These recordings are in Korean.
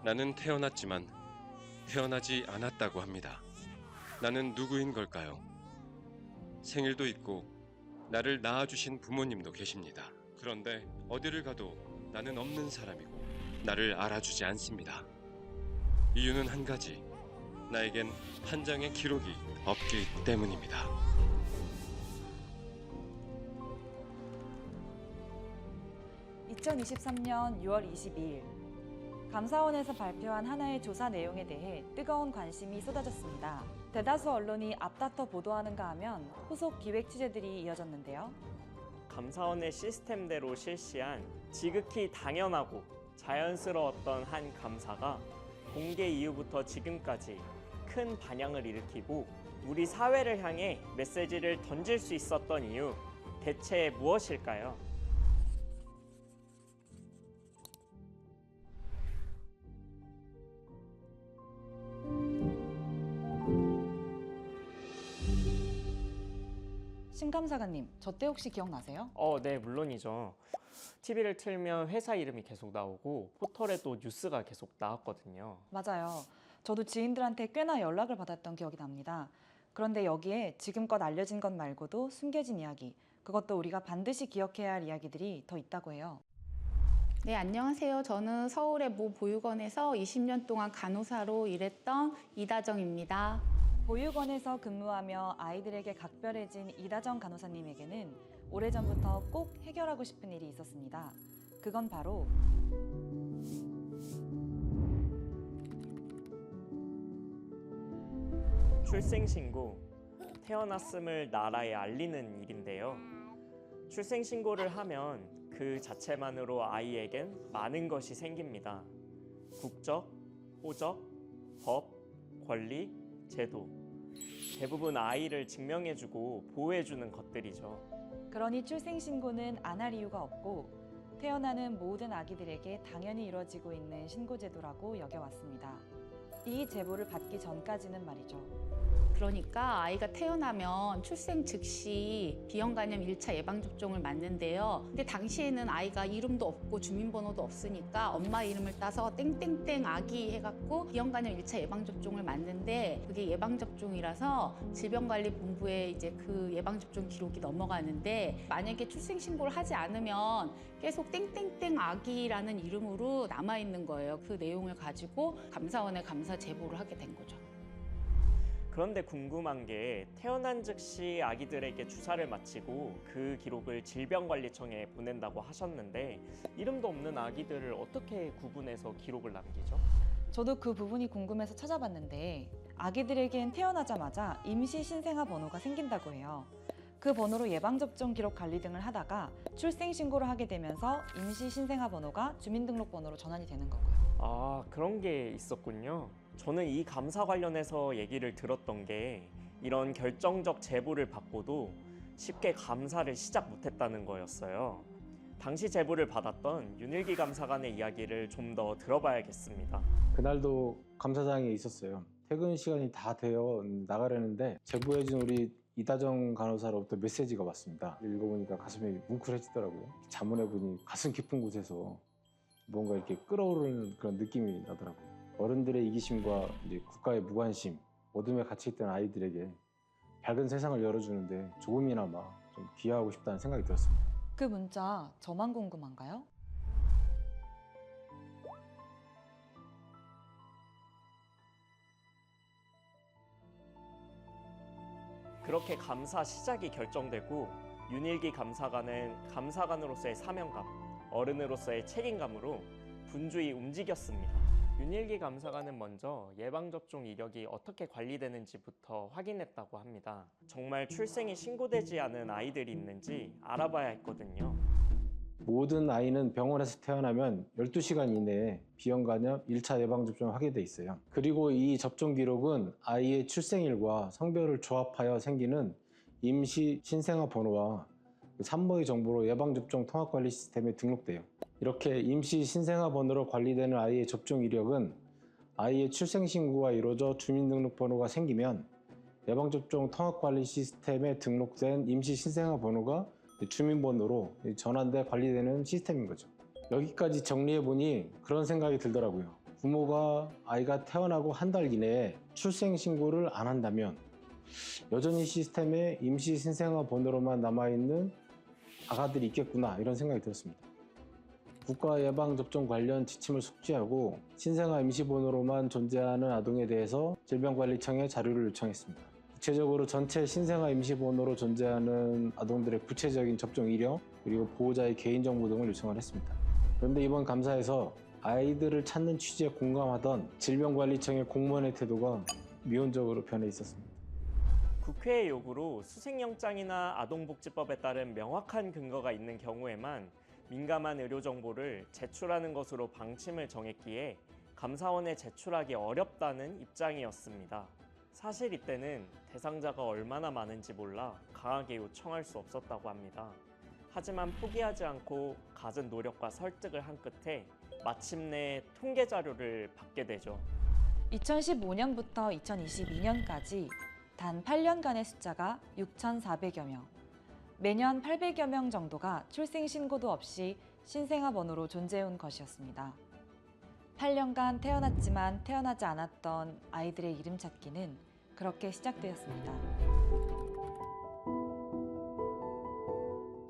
나는 태어났지만 태어나지 않았다고 합니다. 나는 누구인 걸까요? 생일도 있고 나를 낳아주신 부모님도 계십니다. 그런데 어디를 가도 나는 없는 사람이고 나를 알아주지 않습니다. 이유는 한 가지, 나에겐 한 장의 기록이 없기 때문입니다. (2023년 6월 22일) 감사원에서 발표한 하나의 조사 내용에 대해 뜨거운 관심이 쏟아졌습니다. 대다수 언론이 앞다퉈 보도하는가 하면 후속 기획 취재들이 이어졌는데요. 감사원의 시스템대로 실시한 지극히 당연하고 자연스러웠던 한 감사가 공개 이후부터 지금까지 큰 반향을 일으키고 우리 사회를 향해 메시지를 던질 수 있었던 이유, 대체 무엇일까요? 신감사관님, 저 때 혹시 기억나세요? 네, 물론이죠. TV를 틀면 회사 이름이 계속 나오고 포털에도 뉴스가 계속 나왔거든요. 맞아요. 저도 지인들한테 꽤나 연락을 받았던 기억이 납니다. 그런데 여기에 지금껏 알려진 것 말고도 숨겨진 이야기, 그것도 우리가 반드시 기억해야 할 이야기들이 더 있다고 해요. 네, 안녕하세요. 저는 서울의 모 보육원에서 20년 동안 간호사로 일했던 이다정입니다. 보육원에서 근무하며 아이들에게 각별해진 이다정 간호사님에게는 오래전부터 꼭 해결하고 싶은 일이 있었습니다. 그건 바로 출생신고, 태어났음을 나라에 알리는 일인데요. 출생신고를 하면 그 자체만으로 아이에겐 많은 것이 생깁니다. 국적, 호적, 법, 권리, 제도. 대부분 아이를 증명해주고 보호해주는 것들이죠. 그러니 출생신고는 안 할 이유가 없고 태어나는 모든 아기들에게 당연히 이루어지고 있는 신고제도라고 여겨왔습니다. 이 제보를 받기 전까지는 말이죠. 그러니까 아이가 태어나면 출생 즉시 비형간염 1차 예방접종을 맞는데요. 근데 당시에는 아이가 이름도 없고 주민번호도 없으니까 엄마 이름을 따서 땡땡땡 아기 해갖고 비형간염 1차 예방접종을 맞는데 그게 예방접종이라서 질병관리본부에 이제 그 예방접종 기록이 넘어가는데 만약에 출생신고를 하지 않으면 계속 땡땡땡 아기라는 이름으로 남아있는 거예요. 그 내용을 가지고 감사원에 감사 제보를 하게 된 거죠. 그런데 궁금한 게 태어난 즉시 아기들에게 주사를 마치고 그 기록을 질병관리청에 보낸다고 하셨는데 이름도 없는 아기들을 어떻게 구분해서 기록을 남기죠? 저도 그 부분이 궁금해서 찾아봤는데 아기들에겐 태어나자마자 임시 신생아 번호가 생긴다고 해요. 그 번호로 예방접종 기록 관리 등을 하다가 출생신고를 하게 되면서 임시 신생아 번호가 주민등록번호로 전환이 되는 거고요. 아, 그런 게 있었군요. 저는 이 감사 관련해서 얘기를 들었던 게 이런 결정적 제보를 받고도 쉽게 감사를 시작 못했다는 거였어요. 당시 제보를 받았던 윤일기 감사관의 이야기를 좀 더 들어봐야겠습니다. 그날도 감사장에 있었어요. 퇴근 시간이 다 되어 나가려는데 제보해준 우리 이다정 간호사로부터 메시지가 왔습니다. 읽어보니까 가슴이 뭉클해지더라고요. 자문해보니 가슴 깊은 곳에서 뭔가 이렇게 끓어오르는 그런 느낌이 나더라고요. 어른들의 이기심과 이제 국가의 무관심, 어둠에 갇혀있던 아이들에게 밝은 세상을 열어주는데 조금이나마 좀 기여하고 싶다는 생각이 들었습니다. 그 문자 저만 궁금한가요? 그렇게 감사 시작이 결정되고 윤일기 감사관은 감사관으로서의 사명감, 어른으로서의 책임감으로 분주히 움직였습니다. 윤일기 감사관은 먼저 예방접종 이력이 어떻게 관리되는지부터 확인했다고 합니다. 정말 출생이 신고되지 않은 아이들이 있는지 알아봐야 했거든요. 모든 아이는 병원에서 태어나면 12시간 이내에 비형간염 1차 예방접종을 하게 돼 있어요. 그리고 이 접종 기록은 아이의 출생일과 성별을 조합하여 생기는 임시 신생아 번호와 산모의 정보로 예방접종 통합관리 시스템에 등록돼요. 이렇게 임시 신생아 번호로 관리되는 아이의 접종 이력은 아이의 출생신고가 이루어져 주민등록번호가 생기면 예방접종 통합관리 시스템에 등록된 임시 신생아 번호가 주민번호로 전환돼 관리되는 시스템인 거죠. 여기까지 정리해보니 그런 생각이 들더라고요. 부모가 아이가 태어나고 한 달 이내에 출생 신고를 안 한다면 여전히 시스템에 임시 신생아 번호로만 남아있는 아가들이 있겠구나, 이런 생각이 들었습니다. 국가 예방접종 관련 지침을 숙지하고 신생아 임시번호로만 존재하는 아동에 대해서 질병관리청에 자료를 요청했습니다. 구체적으로 전체 신생아 임시번호로 존재하는 아동들의 구체적인 접종 이력, 그리고 보호자의 개인정보 등을 요청을 했습니다. 그런데 이번 감사에서 아이들을 찾는 취지에 공감하던 질병관리청의 공무원의 태도가 미온적으로 변해 있었습니다. 국회의 요구로 수색영장이나 아동복지법에 따른 명확한 근거가 있는 경우에만 민감한 의료 정보를 제출하는 것으로 방침을 정했기에 감사원에 제출하기 어렵다는 입장이었습니다. 사실 이때는 대상자가 얼마나 많은지 몰라 강하게 요청할 수 없었다고 합니다. 하지만 포기하지 않고 갖은 노력과 설득을 한 끝에 마침내 통계 자료를 받게 되죠. 2015년부터 2022년까지 단 8년간의 숫자가 6,400여 명, 매년 800여 명 정도가 출생 신고도 없이 신생아 번호로 존재해온 것이었습니다. 8년간 태어났지만 태어나지 않았던 아이들의 이름 찾기는 그렇게 시작되었습니다.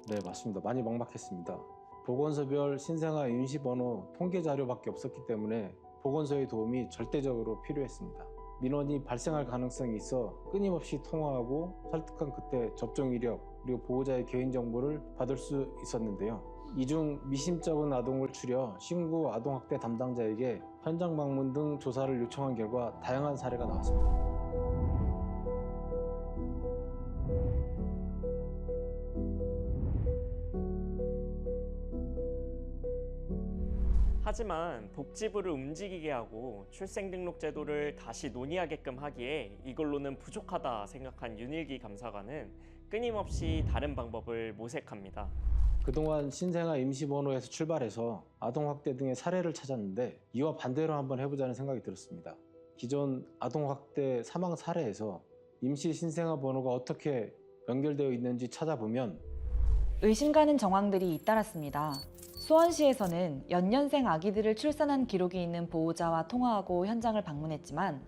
네, 맞습니다. 많이 막막했습니다. 보건소별 신생아 임시번호 통계 자료밖에 없었기 때문에 보건소의 도움이 절대적으로 필요했습니다. 민원이 발생할 가능성이 있어 끊임없이 통화하고 설득한 끝에 접종 이력 그리고 보호자의 개인정보를 받을 수 있었는데요. 이 중 미심쩍은 아동을 추려 신고 아동학대 담당자에게 현장 방문 등 조사를 요청한 결과 다양한 사례가 나왔습니다. 하지만 복지부를 움직이게 하고 출생등록제도를 다시 논의하게끔 하기에 이걸로는 부족하다 생각한 윤일기 감사관은 끊임없이 다른 방법을 모색합니다. 그동안 신생아 임시번호에서 출발해서 아동학대 등의 사례를 찾았는데 이와 반대로 한번 해보자는 생각이 들었습니다. 기존 아동학대 사망 사례에서 임시 신생아 번호가 어떻게 연결되어 있는지 찾아보면 의심 가는 정황들이 잇따랐습니다. 수원시에서는 연년생 아기들을 출산한 기록이 있는 보호자와 통화하고 현장을 방문했지만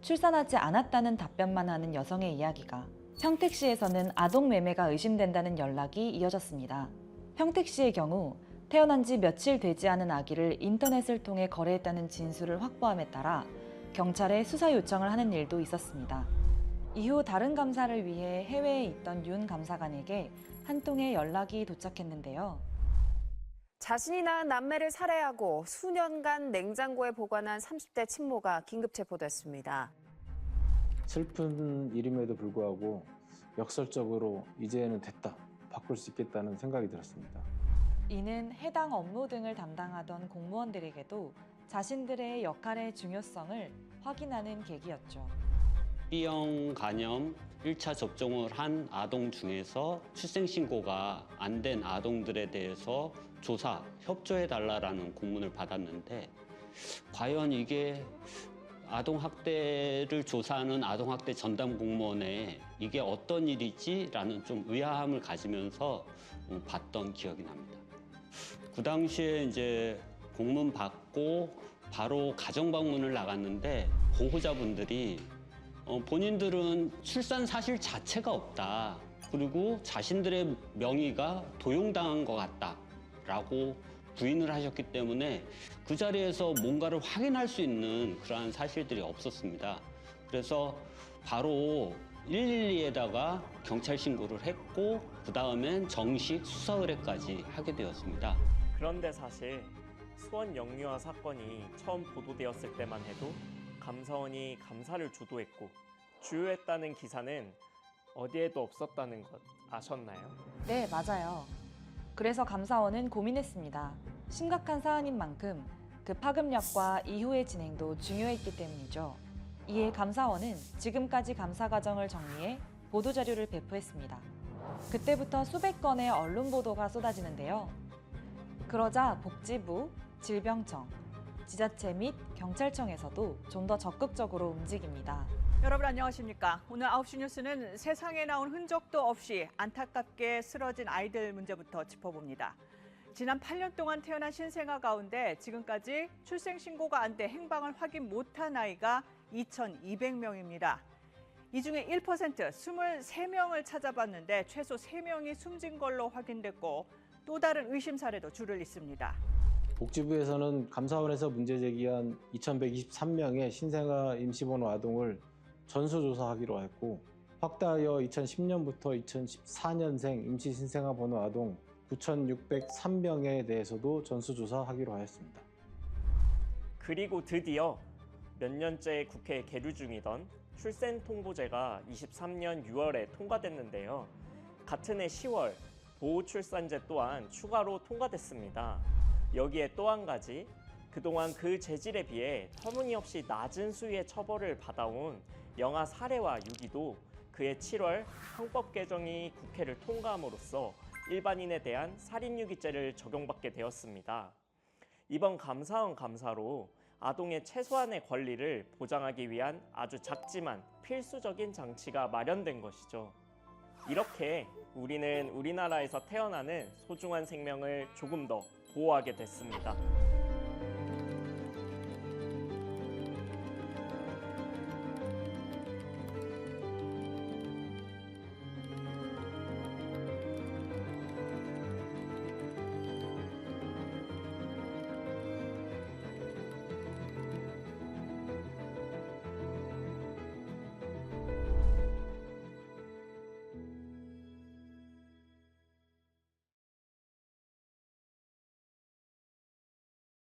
출산하지 않았다는 답변만 하는 여성의 이야기가, 평택시에서는 아동 매매가 의심된다는 연락이 이어졌습니다. 평택시의 경우 태어난 지 며칠 되지 않은 아기를 인터넷을 통해 거래했다는 진술을 확보함에 따라 경찰에 수사 요청을 하는 일도 있었습니다. 이후 다른 감사를 위해 해외에 있던 윤 감사관에게 한 통의 연락이 도착했는데요. 자신이 낳은 남매를 살해하고 수년간 냉장고에 보관한 30대 친모가 긴급 체포됐습니다. 슬픈 일임에도 불구하고 역설적으로 이제는 됐다, 바꿀 수 있겠다는 생각이 들었습니다. 이는 해당 업무 등을 담당하던 공무원들에게도 자신들의 역할의 중요성을 확인하는 계기였죠. B형 간염 1차 접종을 한 아동 중에서 출생신고가 안 된 아동들에 대해서 조사, 협조해달라는 공문을 받았는데 과연 이게 아동학대를 조사하는 아동학대 전담 공무원에 이게 어떤 일이지라는 좀 의아함을 가지면서 봤던 기억이 납니다. 그 당시에 이제 공문 받고 바로 가정 방문을 나갔는데 보호자분들이 본인들은 출산 사실 자체가 없다. 그리고 자신들의 명의가 도용당한 것 같다라고 부인을 하셨기 때문에 그 자리에서 뭔가를 확인할 수 있는 그러한 사실들이 없었습니다. 그래서 바로 112에다가 경찰 신고를 했고 그 다음엔 정식 수사 의뢰까지 하게 되었습니다. 그런데 사실 수원 영유아 사건이 처음 보도되었을 때만 해도 감사원이 감사를 주도했고 주요했다는 기사는 어디에도 없었다는 것 아셨나요? 네, 맞아요. 그래서 감사원은 고민했습니다. 심각한 사안인 만큼 그 파급력과 이후의 진행도 중요했기 때문이죠. 이에 감사원은 지금까지 감사 과정을 정리해 보도자료를 배포했습니다. 그때부터 수백 건의 언론 보도가 쏟아지는데요. 그러자 복지부, 질병청, 지자체 및 경찰청에서도 좀 더 적극적으로 움직입니다. 여러분 안녕하십니까? 오늘 9시 뉴스는 세상에 나온 흔적도 없이 안타깝게 쓰러진 아이들 문제부터 짚어봅니다. 지난 8년 동안 태어난 신생아 가운데 지금까지 출생 신고가 안 돼 행방을 확인 못한 아이가 2,200명입니다. 이 중에 1% 23명을 찾아봤는데 최소 3명이 숨진 걸로 확인됐고 또 다른 의심 사례도 줄을 잇습니다. 복지부에서는 감사원에서 문제 제기한 2,123명의 신생아 임시번호 아동을 전수조사하기로 했고 확대하여 2010년부터 2014년생 임시신생아 번호 아동 9,603명에 대해서도 전수조사하기로 하였습니다. 그리고 드디어 몇 년째 국회에 계류 중이던 출생통보제가 23년 6월에 통과됐는데요. 같은 해 10월 보호출산제 또한 추가로 통과됐습니다. 여기에 또 한 가지, 그동안 그 재질에 비해 터무니없이 낮은 수위의 처벌을 받아온 영아 살해와 유기도 그해 7월 형법 개정이 국회를 통과함으로써 일반인에 대한 살인유기죄를 적용받게 되었습니다. 이번 감사원 감사로 아동의 최소한의 권리를 보장하기 위한 아주 작지만 필수적인 장치가 마련된 것이죠. 이렇게 우리는 우리나라에서 태어나는 소중한 생명을 조금 더 보호하게 됐습니다.